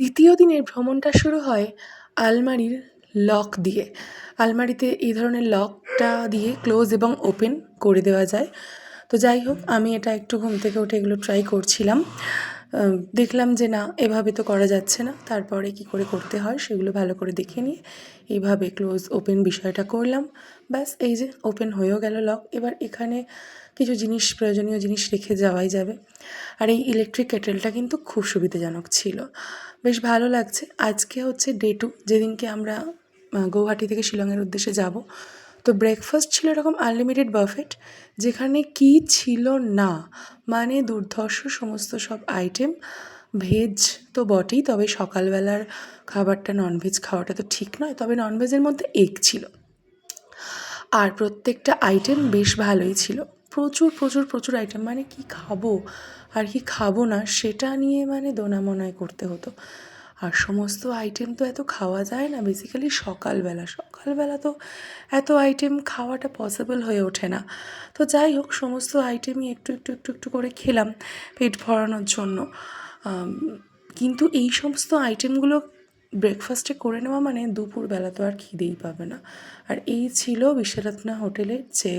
দ্বিতীয় দিনের ভ্রমণটা শুরু হয় আলমারির লক দিয়ে। আলমারিতে এই ধরনের লকটা দিয়ে ক্লোজ এবং ওপেন করে দেওয়া যায়। তো যাই হোক, আমি এটা একটু ঘুম থেকে উঠে এগুলো ট্রাই করছিলাম। দেখলাম যে না, এভাবে তো করা যাচ্ছে না। তারপরে কি করে করতে হয় সেগুলো ভালো করে দেখে নিয়ে এইভাবে ক্লোজ ওপেন বিষয়টা করলাম। ব্যাস, এই যে ওপেন হয়েও গেল লক। এবার এখানে কিছু জিনিস, প্রয়োজনীয় জিনিস রেখে যাওয়াই যাবে। আর এই ইলেকট্রিক কেটেলটা কিন্তু খুব সুবিধাজনক ছিল, বেশ ভালো লাগছে। আজকে হচ্ছে ডে 2, যেদিনকে আমরা গৌহাটি থেকে শিলংয়ের উদ্দেশ্যে যাব। তো ব্রেকফাস্ট ছিল এরকম আনলিমিটেড বাফেট, যেখানে কি ছিল না, মানে দুর্ধর্ষ সমস্ত সব আইটেম। ভেজ তো বটেই, তবে সকালবেলার খাবারটা ননভেজ খাওয়াটা তো ঠিক নয়, তবে ননভেজের মধ্যে এগ ছিল। আর প্রত্যেকটা আইটেম বেশ ভালোই ছিল। প্রচুর প্রচুর প্রচুর আইটেম, মানে কি খাবো আর কি খাবো না সেটা নিয়ে মানে দোনামোনায় করতে হতো। আর সমস্ত আইটেম তো এত খাওয়া যায় না, বেসিক্যালি সকালবেলা তো এত আইটেম খাওয়াটা পসিবল হয়ে ওঠে না। তো যাই হোক, সমস্ত আইটেমই একটু একটু একটু একটু করে খেলাম পেট ভরানোর জন্য। কিন্তু এই সমস্ত আইটেমগুলো ব্রেকফাস্টে করে নেওয়া মানে দুপুরবেলা তো আর খিদেই পাবে না। আর এই ছিল বিশ্বরত্না হোটেলের যে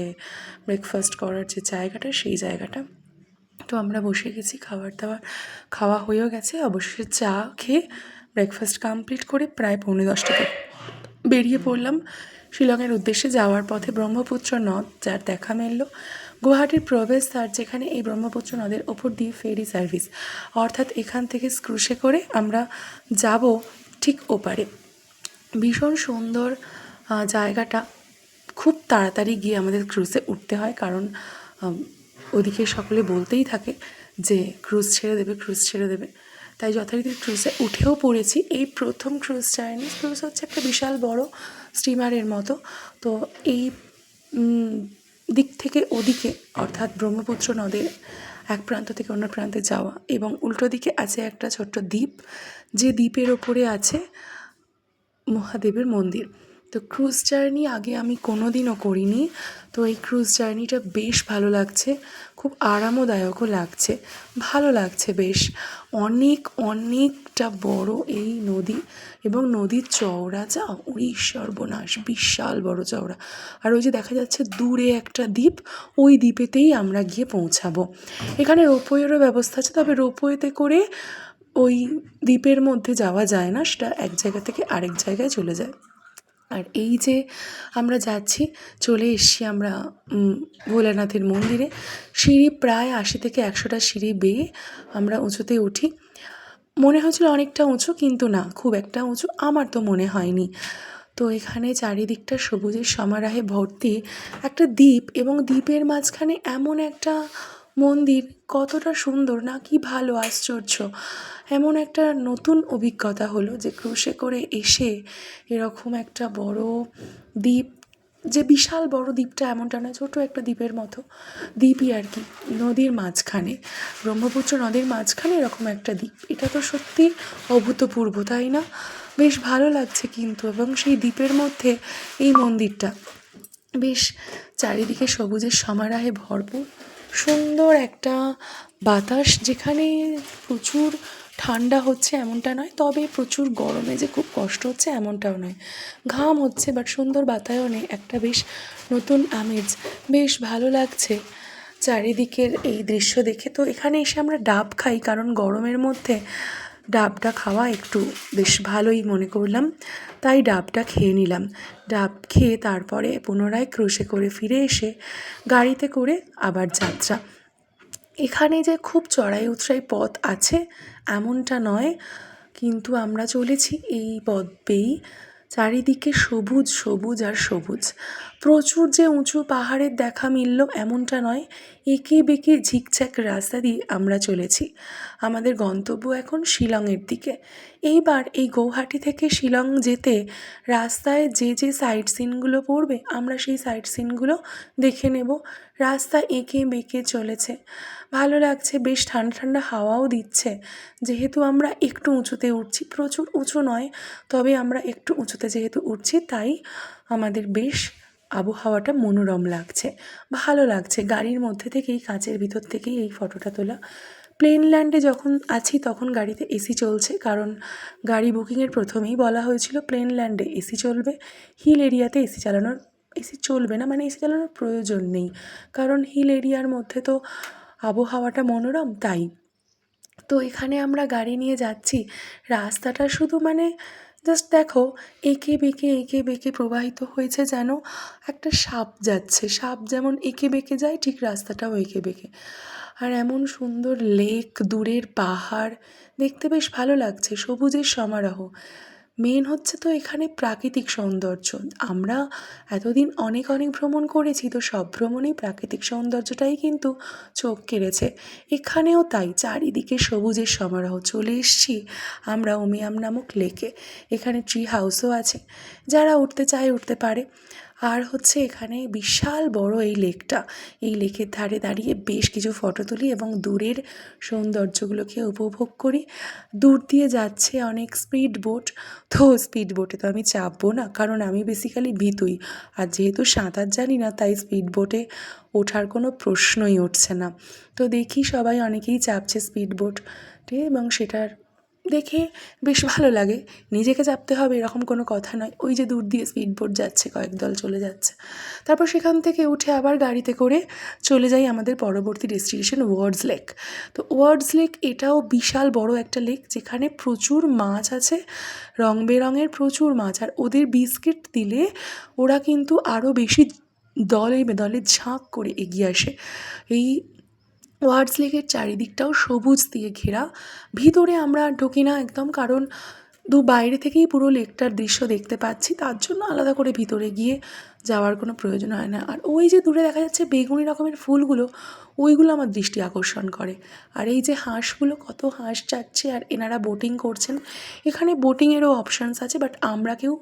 ব্রেকফাস্ট করার যে জায়গাটা, সেই জায়গাটা। তো আমরা বসে গেছি, খাবার দাবার খাওয়া হয়েও গেছে। অবশ্যই চা খেয়ে ব্রেকফাস্ট কমপ্লিট করে প্রায় 9:45 বেরিয়ে পড়লাম শিলংয়ের উদ্দেশ্যে। যাওয়ার পথে ব্রহ্মপুত্র নদ যার দেখা মিলল। গুয়াহাটির প্রবেশদ্বার, যেখানে এই ব্রহ্মপুত্র নদের ওপর দিয়ে ফেরি সার্ভিস, অর্থাৎ এখান থেকে ক্রুশে করে আমরা যাব ঠিক ওপারে। ভীষণ সুন্দর জায়গাটা। খুব তাড়াতাড়ি গিয়ে আমাদের ক্রুজে উঠতে হয়, কারণ ওদিকে সকলে বলতেই থাকে যে ক্রুজ ছেড়ে দেবে, ক্রুজ ছেড়ে দেবে। তাই যথারীতি ক্রুজে উঠেও পড়েছি। এই প্রথম ক্রুজ জার্নি। ক্রুজ হচ্ছে একটা বিশাল বড় স্টিমারের মতো। তো এই দিক থেকে ওদিকে, অর্থাৎ ব্রহ্মপুত্র নদের এক প্রান্ত থেকে অন্য প্রান্তে যাওয়া, এবং উল্টো দিকে আছে একটা ছোট্ট দ্বীপ, যে দ্বীপের ওপরে আছে মহাদেবের মন্দির। তো ক্রুজ জার্নি আগে আমি কোনো দিনও করিনি। তো এই ক্রুজ জার্নিটা বেশ ভালো লাগছে, খুব আরামদায়কও লাগছে, ভালো লাগছে বেশ। অনেকটা বড় এই নদী, এবং নদীর চওড়া যা, ওই সর্বনাশ, বিশাল বড় চওড়া। আর ওই যে দেখা যাচ্ছে দূরে একটা দ্বীপ, ওই দ্বীপেতেই আমরা গিয়ে পৌঁছাবো। এখানে রোপওয়েরও ব্যবস্থা আছে, তবে রোপওয়েতে করে ওই দ্বীপের মধ্যে যাওয়া যায় না, সেটা এক জায়গা থেকে আরেক জায়গায় চলে যায়। আর এই যে আমরা যাচ্ছি, চলে এসছি আমরা ভোলানাথের মন্দিরে। সিঁড়ি প্রায় 80 থেকে 100টা সিঁড়ি বেয়ে আমরা উঁচুতে উঠি। মনে হয়েছিল অনেকটা উঁচু, কিন্তু না, খুব একটা উঁচু আমার তো মনে হয়নি। তো এখানে চারিদিকটা সবুজের সমারোহে ভর্তি একটা দ্বীপ, এবং দ্বীপের মাঝখানে এমন একটা মন্দির, কতটা সুন্দর না, কি ভালো, আশ্চর্য। এমন একটা নতুন অভিজ্ঞতা হলো যে ক্রুশে করে এসে এরকম একটা বড় দ্বীপ, যে বিশাল বড় দ্বীপটা এমনটা নয়, ছোটো একটা দ্বীপের মতো দ্বীপই আর কি, নদীর মাঝখানে, ব্রহ্মপুত্র নদীর মাঝখানে এরকম একটা দ্বীপ। এটা তো সত্যি অভূতপূর্ব, তাই না? বেশ ভালো লাগছে কিন্তু। এবং সেই দ্বীপের মধ্যে এই মন্দিরটা, বেশ চারিদিকে সবুজের সমারোহে ভরপুর, সুন্দর একটা বাতাস, যেখানে প্রচুর ঠান্ডা হচ্ছে এমনটা নয়, তবে প্রচুর গরমে যে খুব কষ্ট হচ্ছে এমনটাও নয়। ঘাম হচ্ছে, বাট সুন্দর বাতায়নে একটা বেশ নতুন আমেজ, বেশ ভালো লাগছে চারিদিকের এই দৃশ্য দেখে। তো এখানে এসে আমরা ডাব খাই, কারণ গরমের মধ্যে ডাবটা খাওয়া একটু বেশ ভালোই মনে করলাম, তাই ডাবটা খেয়ে নিলাম। ডাব খেয়ে তারপরে পুনরায় ক্রুশে করে ফিরে এসে গাড়িতে করে আবার যাত্রা। এখানে যে খুব চড়াই উৎরাই পথ আছে এমনটা নয়, কিন্তু আমরা চলেছি এই পথ বেয়েই। চারিদিকে সবুজ সবুজ আর সবুজ। প্রচুর যে উঁচু পাহাড়ের দেখা মিলল এমনটা নয়, এঁকে বেঁকে ঝিকঝ্যাক রাস্তা দিয়ে আমরা চলেছি। আমাদের গন্তব্য এখন শিলংয়ের দিকে। এইবার এই গৌহাটি থেকে শিলং যেতে রাস্তায় যে যে সাইট সিনগুলো পড়বে, আমরা সেই সাইট সিনগুলো দেখে নেব। রাস্তা এঁকে বেঁকে চলেছে, ভালো লাগছে, বেশ ঠান্ডা ঠান্ডা হাওয়াও দিচ্ছে। যেহেতু আমরা একটু উঁচুতে উঠছি, প্রচুর উঁচু নয়, তবে আমরা একটু উঁচুতে যেহেতু উঠছি, তাই আমাদের বেশ আবহাওয়াটা মনোরম লাগছে, ভালো লাগছে। গাড়ির মধ্যে থেকেই, কাঁচের ভিতর থেকেই এই ফটোটা তোলা, প্লেনল্যান্ডে যখন আছি তখন গাড়িতে এসি চলছে, কারণ গাড়ি বুকিংয়ের প্রথমেই বলা হয়েছিল প্লেনল্যান্ডে এসি চলবে, হিল এরিয়াতে এসি চলবে না, মানে এসি চালানোর প্রয়োজন নেই, কারণ হিল এরিয়ার মধ্যে তো আবহাওয়াটা মনোরম তাই। তো এখানে আমরা গাড়ি নিয়ে যাচ্ছি, রাস্তাটা শুধু মানে জাস্ট দেখো এঁকে বেঁকে প্রবাহিত হয়েছে, যেন একটা সাপ যাচ্ছে, সাপ যেমন এঁকে বেঁকে যায় ঠিক রাস্তাটাও এঁকে বেঁকে। আর এমন সুন্দর লেক, দূরের পাহাড়, দেখতে বেশ ভালো লাগছে, সবুজের সমারোহ। মেন হচ্ছে তো এখানে প্রাকৃতিক সৌন্দর্য। আমরা এতদিন অনেক ভ্রমণ করেছি, তো সব ভ্রমণেই প্রাকৃতিক সৌন্দর্যটাই কিন্তু চোখ কেড়েছে। এখানেও তাই, চারিদিকে সবুজের সমারোহ। চলে এসেছি আমরা উমিয়াম নামক লেকে। এখানে ট্রি হাউসও আছে, যারা উঠতে চায় উঠতে পারে। আর হচ্ছে এখানে বিশাল বড় এই লেকটা, এই লেকের ধারে দাঁড়িয়ে বেশ কিছু ফটো তুলি এবং দূরের সৌন্দর্যগুলোকে উপভোগ করি। দূর দিয়ে যাচ্ছে অনেক স্পিড বোট, তো স্পিড বোটে তো আমি চাপবো না, কারণ আমি বেসিক্যালি ভীতুই, আর যেহেতু সাঁতার জানি না তাই স্পিড বোটে ওঠার কোনো প্রশ্নই উঠছে না। তো দেখি সবাই অনেকেই চাপছে স্পিড বোটে এবং সেটার দেখে বেশ ভালো লাগে। নিজেকে চাপতে হবে এরকম কোনো কথা নয়, ওই যে দূর দিয়ে স্পিড বোট যাচ্ছে, কয়েক দল চলে যাচ্ছে। তারপর সেখান থেকে উঠে আবার গাড়িতে করে চলে যাই আমাদের পরবর্তী ডেস্টিনেশন ওয়ার্ডস লেক। তো ওয়ার্ডস লেক এটাও বিশাল বড় একটা লেক, যেখানে প্রচুর মাছ আছে, রং বেরঙের প্রচুর মাছ। আর ওদের বিস্কিট দিলে ওরা কিন্তু আরও বেশি দলে দলে ঝাঁক করে এগিয়ে আসে। এই ওয়ার্ডস লেকের চারিদিকটাও সবুজ দিয়ে ঘেরা। ভিতরে আমরা ঢুকি না একদম, কারণ বাইরে থেকেই পুরো লেকটার দৃশ্য দেখতে পাচ্ছি, তার জন্য আলাদা করে ভিতরে গিয়ে যাওয়ার কোনো প্রয়োজন হয় না। আর ওই যে দূরে দেখা যাচ্ছে বেগুনি রকমের ফুলগুলো, ওইগুলো আমার দৃষ্টি আকর্ষণ করে। আর এই যে হাঁসগুলো, কত হাঁস যাচ্ছে আর এনারা বোটিং করছেন। এখানে বোটিংয়েরও অপশানস আছে, বাট আমরা কেউ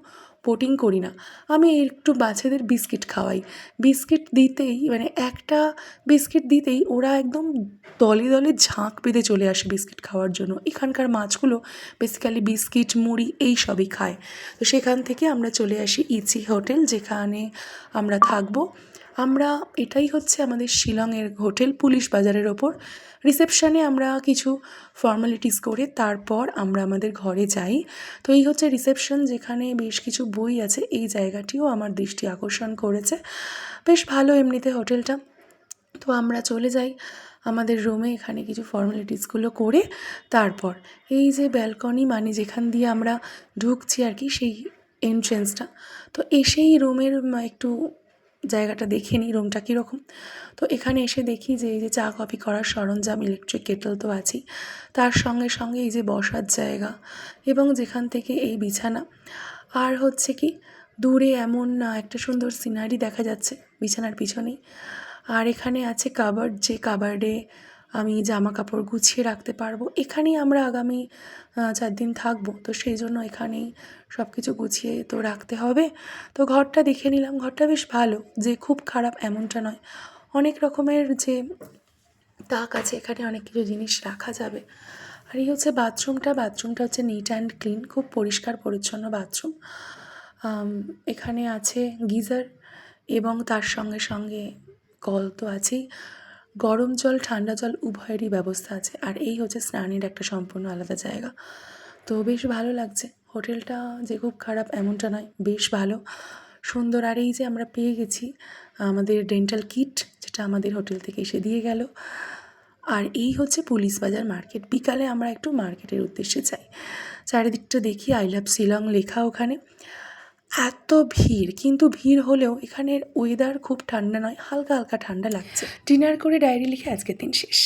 বোটিং করি না। আমি একটু বাচ্চাদের বিস্কিট খাওয়াই, বিস্কিট দিতেই মানে একটা বিস্কিট দিতেই ওরা একদম দলে দলে ঝাঁক বেঁধে চলে আসে বিস্কিট খাওয়ার জন্য। এখানকার মাছগুলো বেসিক্যালি বিস্কিট, মুড়ি এই সবই খায়। তো সেখান থেকে আমরা চলে আসি ইচি হোটেল, যেখানে আমরা থাকবো। আমরা এটাই হচ্ছে আমাদের শিলংয়ের হোটেল, পুলিশ বাজারের ওপর। রিসেপশানে আমরা কিছু ফর্মালিটিস করে তারপর আমরা আমাদের ঘরে যাই। তো এই হচ্ছে রিসেপশন, যেখানে বেশ কিছু বই আছে। এই জায়গাটিও আমার দৃষ্টি আকর্ষণ করেছে, বেশ ভালো এমনিতে হোটেলটা। তো আমরা চলে যাই আমাদের রুমে, এখানে কিছু ফর্মালিটিসগুলো করে তারপর এই যে ব্যালকনি, মানে যেখান দিয়ে আমরা ঢুকছি আর কি, সেই এন্ট্রেন্সটা। তো এসেই রুমের একটু জায়গাটা দেখে নিই রুমটা কীরকম। তো এখানে এসে দেখি যে এই যে চা কফি করার সরঞ্জাম, ইলেকট্রিক কেটল তো আছেই, তার সঙ্গে সঙ্গে এই যে বসার জায়গা এবং যেখান থেকে এই বিছানা। আর হচ্ছে কি দূরে এমন একটা সুন্দর সিনারি দেখা যাচ্ছে বিছানার পিছনেই। আর এখানে আছে কাবার্ড, যে কাবার্ডে আমি জামা কাপড় গুছিয়ে রাখতে পারবো। এখানেই আমরা আগামী 4 দিন থাকবো, তো সেই জন্য এখানেই সব কিছু গুছিয়ে তো রাখতে হবে। তো ঘরটা দেখে নিলাম, ঘরটা বেশ ভালো, যে খুব খারাপ এমনটা নয়। অনেক রকমের যে তাক আছে, এখানে অনেক কিছু জিনিস রাখা যাবে। আর এই হচ্ছে বাথরুমটা হচ্ছে নিট অ্যান্ড ক্লিন, খুব পরিষ্কার পরিচ্ছন্ন বাথরুম। এখানে আছে গিজার এবং তার সঙ্গে সঙ্গে কল তো আছেই, গরম জল ঠান্ডা জল উভয়েরই ব্যবস্থা আছে। আর এই হচ্ছে স্নানের একটা সম্পূর্ণ আলাদা জায়গা। তো বেশ ভালো লাগছে হোটেলটা, যে খুব খারাপ এমনটা নয়, বেশ ভালো সুন্দর। আর এই যে আমরা পেয়ে গেছি আমাদের ডেন্টাল কিট, যেটা আমাদের হোটেল থেকে এসে দিয়ে গেল। আর এই হচ্ছে পুলিশ বাজার মার্কেট। বিকালে আমরা একটু মার্কেটের উদ্দেশ্যে যাই, চারিদিকটা দেখি আই লাভ শিলং লেখা ওখানে। এত ভিড়, কিন্তু ভিড় হলেও এখানের ওয়েদার খুব ঠান্ডা নয়, হালকা হালকা ঠান্ডা লাগছে। ডিনার করে ডায়েরি লিখে আজকের দিন শেষ।